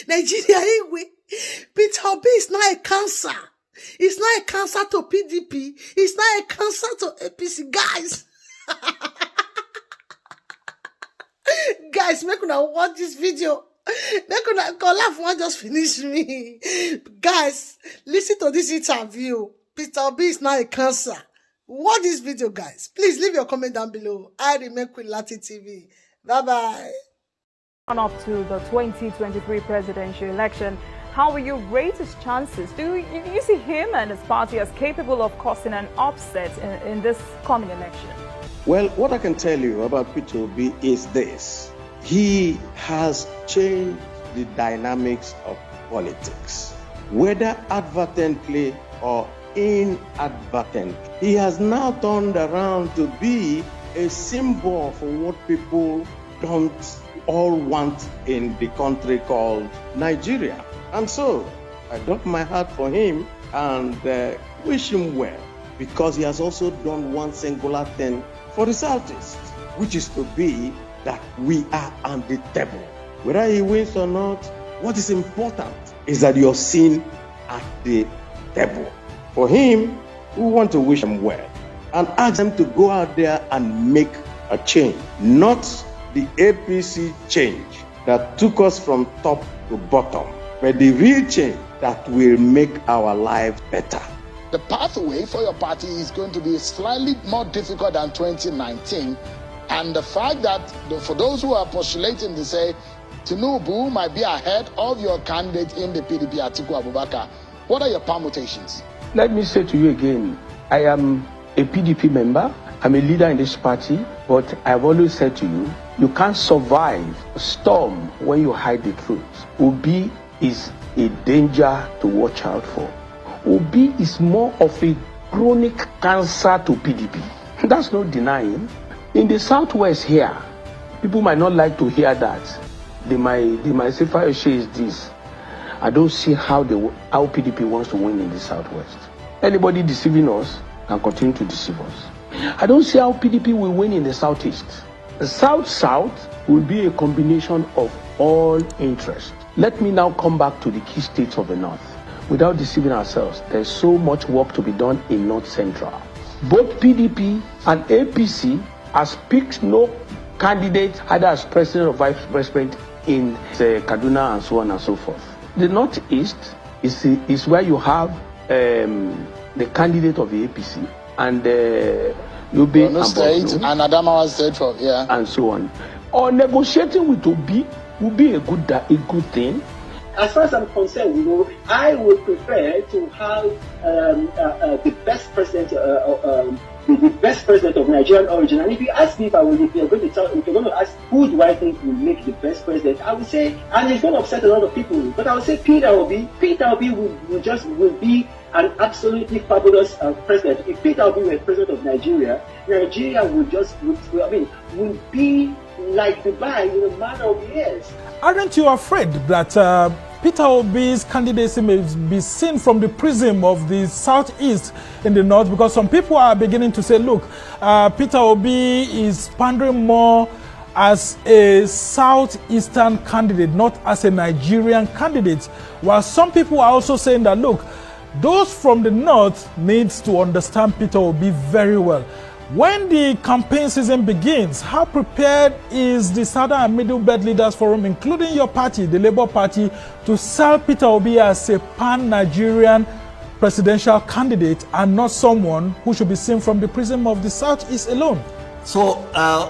Nigeria, Peter Obi is not a cancer. It's not a cancer to PDP. It's not a cancer to APC. Guys. Guys, make una watch this video. Make una laugh one just finish me. Guys, listen to this interview. Peter Obi is not a cancer. Watch this video, guys. Please leave your comment down below. I remain Queen Lati TV. Bye-bye. On up to the 2023 presidential election, how will you rate his chances? Do you see him and his party as capable of causing an upset in this coming election? Well, what I can tell you about Peter Obi is this. He has changed the dynamics of politics, whether advertently or inadvertently. He has now turned around to be a symbol for what people don't all want in the country called Nigeria. And so I drop my heart for him and wish him well, because he has also done one singular thing for the Southeast, which is to be that we are on the table. Whether he wins or not, what is important is that you're seen at the table. For him, we want to wish him well and ask him to go out there and make a change, not the APC change that took us from top to bottom, but the real change that will make our lives better. The pathway for your party is going to be slightly more difficult than 2019. And the fact that for those who are postulating to say Tinubu might be ahead of your candidate in the PDP, Atiku Abubakar, what are your permutations? Let me say to you again, I am a PDP member. I'm a leader in this party, but I've always said to you, you can't survive a storm when you hide the truth. Obi is a danger to watch out for. Obi is more of a chronic cancer to PDP. That's no denying. In the Southwest here, people might not like to hear that. They might say Fayose is this. I don't see how PDP wants to win in the Southwest. Anybody deceiving us can continue to deceive us. I don't see how PDP will win in the Southeast. The South-South will be a combination of all interests. Let me now come back to the key states of the North. Without deceiving ourselves, there's so much work to be done in North Central. Both PDP and APC has picked no candidate either as president or vice president in Kaduna and so on and so forth. The Northeast is where you have the candidate of the APC and Yobe and Adamawa State for and so on. Or negotiating with Obi would be a good thing. As far as I'm concerned, I would prefer to have the best president, the best president of Nigerian origin. And if you ask me if you're going to ask who do I think will make the best president, I would say, and it's going to upset a lot of people, but I would say Peter Obi. Peter Obi will be an absolutely fabulous president. If Peter Obi were president of Nigeria, Nigeria would be like Dubai in a matter of years. Aren't you afraid that Peter Obi's candidacy may be seen from the prism of the Southeast in the North? Because some people are beginning to say, look, Peter Obi is pandering more as a Southeastern candidate, not as a Nigerian candidate. While some people are also saying that, look, those from the North needs to understand Peter Obi very well. When the campaign season begins, how prepared is the Southern and Middle Belt Leaders Forum, including your party, the Labour Party, to sell Peter Obi as a pan-Nigerian presidential candidate and not someone who should be seen from the prism of the Southeast alone? So,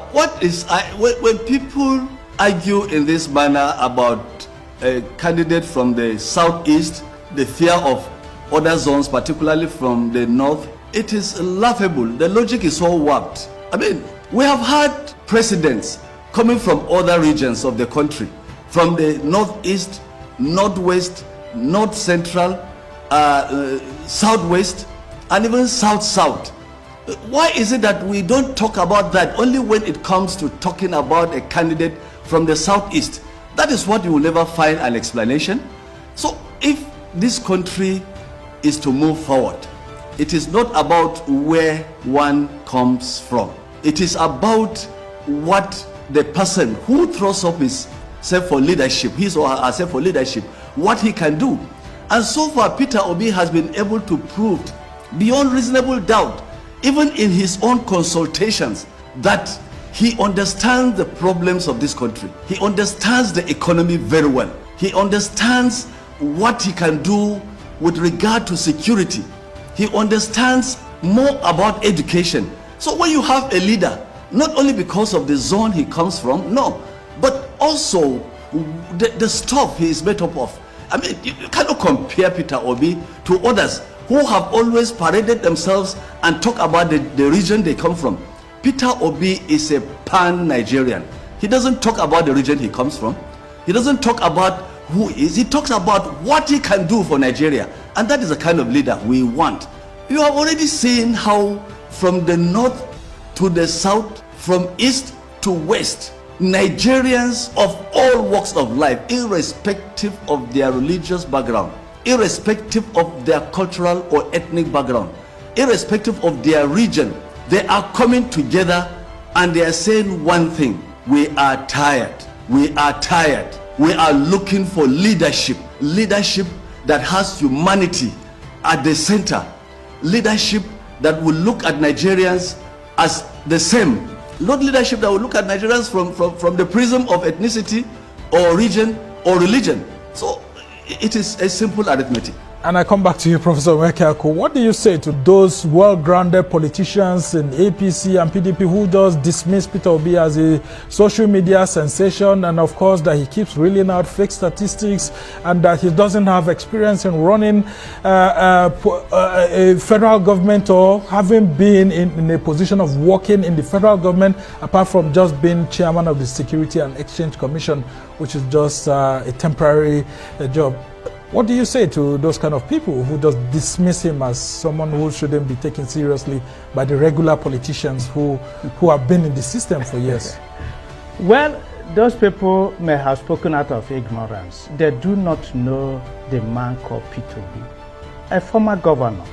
when people argue in this manner about a candidate from the Southeast, the fear of other zones, particularly from the North, it is laughable. The logic is so warped. I mean, we have had presidents coming from other regions of the country, from the Northeast, Northwest, North Central, Southwest, and even South-South. Why is it that we don't talk about that only when it comes to talking about a candidate from the Southeast? That is what you will never find an explanation. So if this country is to move forward, it is not about where one comes from. It is about what the person who throws up his herself for leadership, his or herself for leadership, what he can do. And so far, Peter Obi has been able to prove beyond reasonable doubt, even in his own consultations, that he understands the problems of this country. He understands the economy very well. He understands what he can do with regard to security. He understands more about education. So when you have a leader, not only because of the zone he comes from, no, but also the stuff he is made up of. I mean, you cannot compare Peter Obi to others who have always paraded themselves and talk about the region they come from. Peter Obi is a pan-Nigerian. He doesn't talk about the region he comes from. He doesn't talk about who he is. He talks about what he can do for Nigeria. And that is the kind of leader we want. You have already seen how from the north to the south, from east to west, Nigerians of all walks of life, irrespective of their religious background, irrespective of their cultural or ethnic background, irrespective of their region, they are coming together and they are saying one thing: we are tired. We are tired. We are looking for leadership. Leadership that has humanity at the center. Leadership that will look at Nigerians as the same. Not leadership that will look at Nigerians from the prism of ethnicity or region or religion. So it is a simple arithmetic. And I come back to you, Professor Wekako. What do you say to those well-grounded politicians in APC and PDP who just dismiss Peter Obi as a social media sensation, and of course that he keeps reeling out fake statistics and that he doesn't have experience in running a federal government or having been in a position of working in the federal government, apart from just being chairman of the Security and Exchange Commission, which is just a temporary job? What do you say to those kind of people who just dismiss him as someone who shouldn't be taken seriously by the regular politicians who have been in the system for years? Well, those people may have spoken out of ignorance. They do not know the man called Peter Obi, a former governor.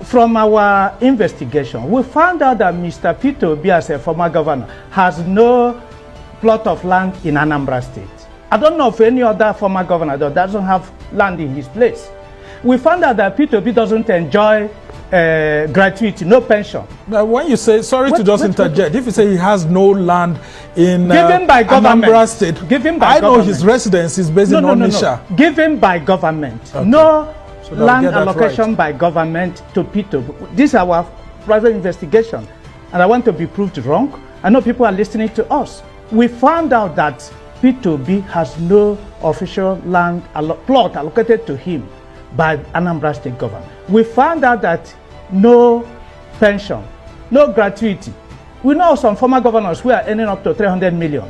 From our investigation, we found out that Mr. Peter Obi, as a former governor, has no plot of land in Anambra State. I don't know of any other former governor that doesn't have land in his place. We found out that Peter Obi doesn't enjoy gratuity, no pension. Now, when you say, sorry to just interject, if you say he has no land in given by Anambra State, given by I know his residence is based in Onitsha. No. Given by government. Okay. No So land allocation by government to Peter. This is our private investigation, and I want to be proved wrong. I know people are listening to us. We found out that Peter Obi has no official land plot allocated to him by Anambra State government. We found out that no pension, no gratuity. We know some former governors who are earning up to 300 million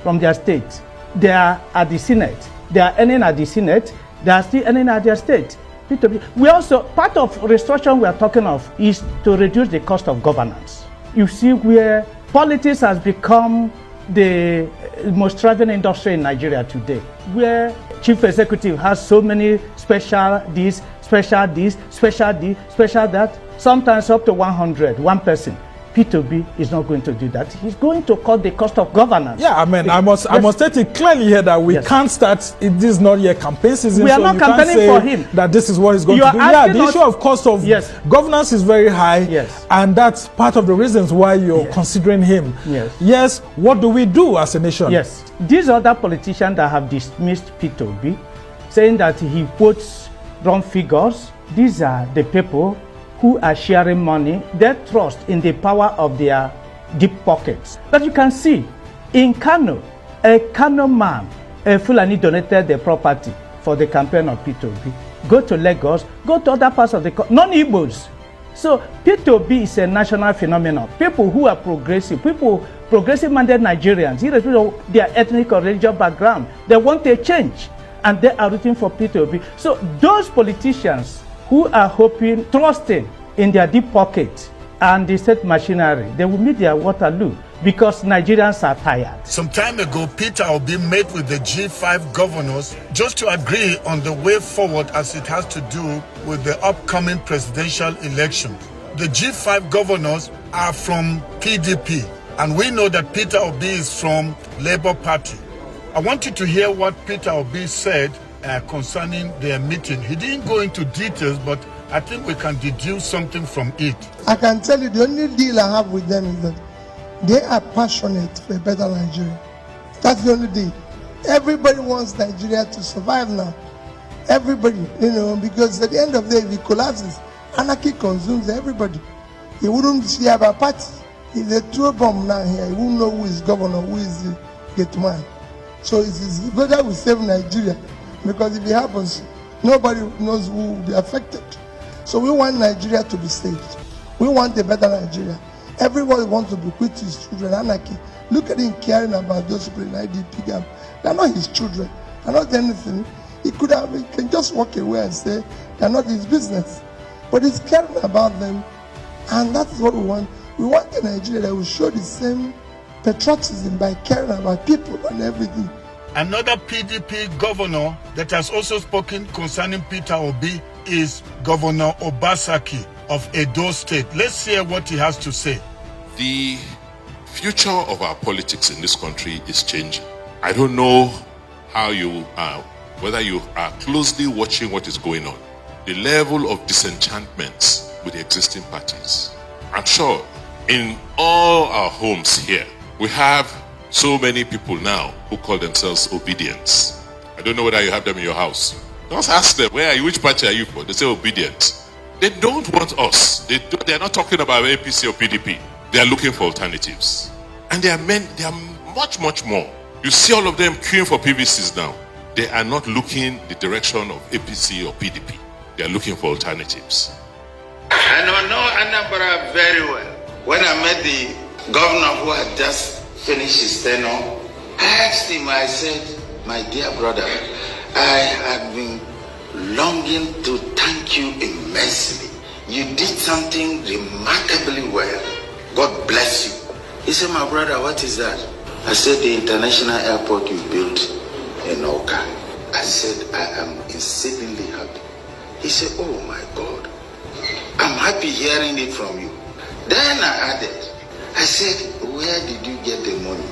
from their states. They are at the Senate. They are earning at the Senate. They are still earning at their state. Peter Obi. We also, part of restructuring we are talking of is to reduce the cost of governance. You see where politics has become the most thriving industry in Nigeria today, where chief executive has so many special this, special this, special this, special that, sometimes up to 100, one person. Peter Obi is not going to do that. He's going to cut the cost of governance. Yeah, I mean, I must state it clearly here that we can't start. This is not yet campaign season. We are not campaigning for him. That this is what he's going to do. Yeah, the issue of cost of governance is very high, and that's part of the reasons why you're considering him. Yes. What do we do as a nation? Yes. These other politicians that have dismissed Peter Obi, saying that he quotes wrong figures, these are the people who are sharing money, they trust in the power of their deep pockets. But you can see, in Kano, a Kano man, a Fulani donated the property for the campaign of Peter Obi. Go to Lagos, go to other parts of the country, non-Igbos. So Peter Obi is a national phenomenon. People who are progressive, progressive-minded Nigerians, irrespective of their ethnic or religious background, they want a change, and they are rooting for Peter Obi. So those politicians who are hoping, trusting in their deep pocket and the state machinery, they will meet their Waterloo because Nigerians are tired. Some time ago, Peter Obi met with the G5 governors just to agree on the way forward as it has to do with the upcoming presidential election. The G5 governors are from PDP, and we know that Peter Obi is from Labour Party. I want you to hear what Peter Obi said concerning their meeting. He didn't go into details, but I think we can deduce something from it. I can tell you the only deal I have with them is that they are passionate for a better Nigeria. That's the only deal. Everybody wants Nigeria to survive now. Everybody, because at the end of the day, if it collapses, anarchy consumes everybody. You wouldn't see about party. If they throw a bomb now here, you won't know who is governor, who is the gate man. So it's better we save Nigeria, because if it happens, nobody knows who will be affected. So we want Nigeria to be saved. We want a better Nigeria. Everybody wants to bequeath to his children anarchy. Look at him caring about those people in IDP camp. They're not his children. They're not anything. He can just walk away and say they're not his business. But he's caring about them, and that's what we want. We want a Nigeria that will show the same patriotism by caring about people and everything. Another PDP governor that has also spoken concerning Peter Obi is Governor Obasaki of Edo State. Let's hear what he has to say. The future of our politics in this country is changing. I don't know how you are, whether you are closely watching what is going on. The level of disenchantment with the existing parties. I'm sure in all our homes here, we have so many people now who call themselves obedience. I don't know whether you have them in your house. Just ask them, where are you, which party are you for? They say obedient. They don't want us. They're not talking about APC or PDP. They are looking for alternatives. And they are much, much more. You see all of them queuing for PVCs now. They are not looking the direction of APC or PDP. They are looking for alternatives. I know Anambra very well. When I met the governor who had just finished his tenure, I asked him, I said, my dear brother, I have been longing to thank you immensely. You did something remarkably well. God bless you. He said, my brother, what is that? I said, the international airport you built in Oka. I said, I am insanely happy. He said, oh my God, I'm happy hearing it from you. Then I added, I said, where did you get the money?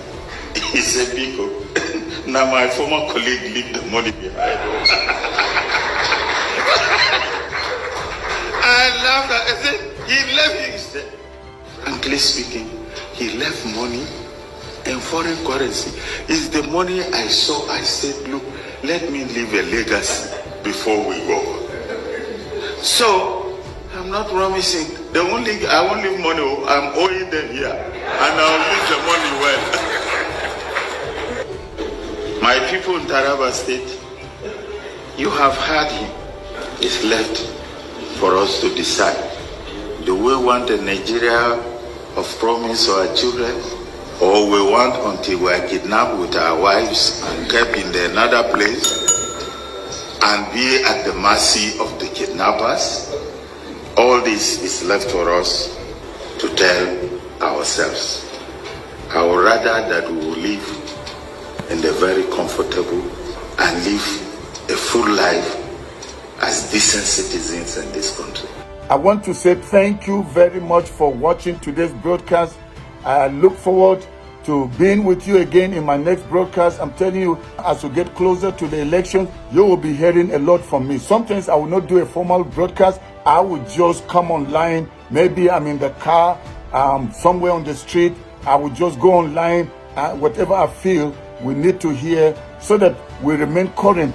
He said, Biko, now my former colleague leave the money behind. I laughed at it. I said, he left his debt. Frankly speaking, he left money in foreign currency. It's the money I saw. I said, look, let me leave a legacy before we go. So, I'm not promising. I won't leave money. I'm owing them here. And I'll leave the money well. My people in Taraba State, you have heard him. It's left for us to decide. Do we want a Nigeria of promise for our children? Or we want until we are kidnapped with our wives and kept in another place and be at the mercy of the kidnappers? All this is left for us to tell ourselves. I would rather that we will live in the very comfortable and live a full life as decent citizens in this country. I want to say thank you very much for watching today's broadcast. I look forward to being with you again in my next broadcast. I'm telling you, as we get closer to the election, you will be hearing a lot from me. Sometimes I will not do a formal broadcast. I will just come online. Maybe I'm in the car, somewhere on the street. I will just go online, whatever I feel we need to hear so that we remain current.